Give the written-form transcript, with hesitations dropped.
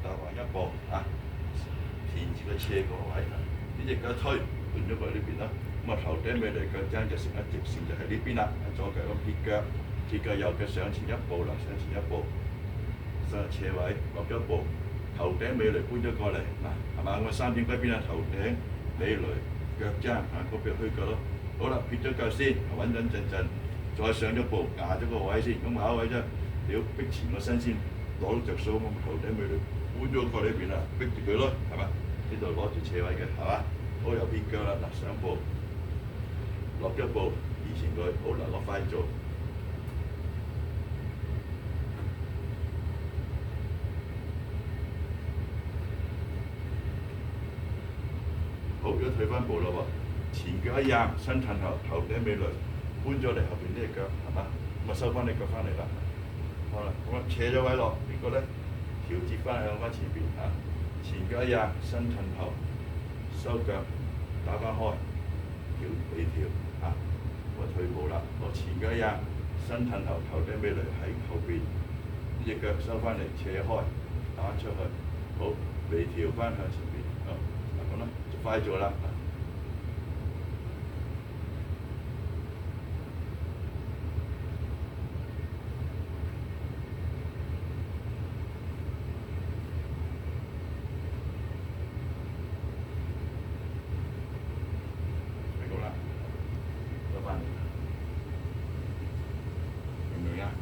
踏橫一步啊，填住個斜個位。呢隻腳推換咗過嚟呢邊啦。咁啊頭頂尾嚟腳踭就成一直線就喺呢邊啦。左腳咁撇腳右腳上前一步啦，上前一步，上斜位落一步，頭頂尾嚟搬咗過嚟嗱，係嘛？咁三點歸邊啊？頭頂尾嚟腳踭啊，嗰邊虛腳咯。好啦，撇咗腳先，穩穩陣陣，再上一步壓咗個位先，咁下一位啫，你要逼前個身先攞到着數，咁頭頂尾嚟搬咗過呢邊啦，逼住佢咯，係嘛？呢度攞住斜位嘅，係嘛？好又撇腳啦，嗱上步落一步，移前佢，好嗱落快做。好，如果退翻步啦喎，前腳一壓，身褪後，頭頂尾來搬咗嚟後邊呢隻腳，係嘛？咁啊收翻你腳翻嚟啦。好啦，咁啊斜咗位落，呢個咧調節翻向翻前邊啊，前腳一壓，身褪後，收腳打翻開，微調啊，咁啊退步啦。我前腳一壓，身褪後，頭頂尾來喺後邊，呢隻腳收翻嚟，斜開打出去，好微調翻向前邊，好嗱咁啦，就快做啦。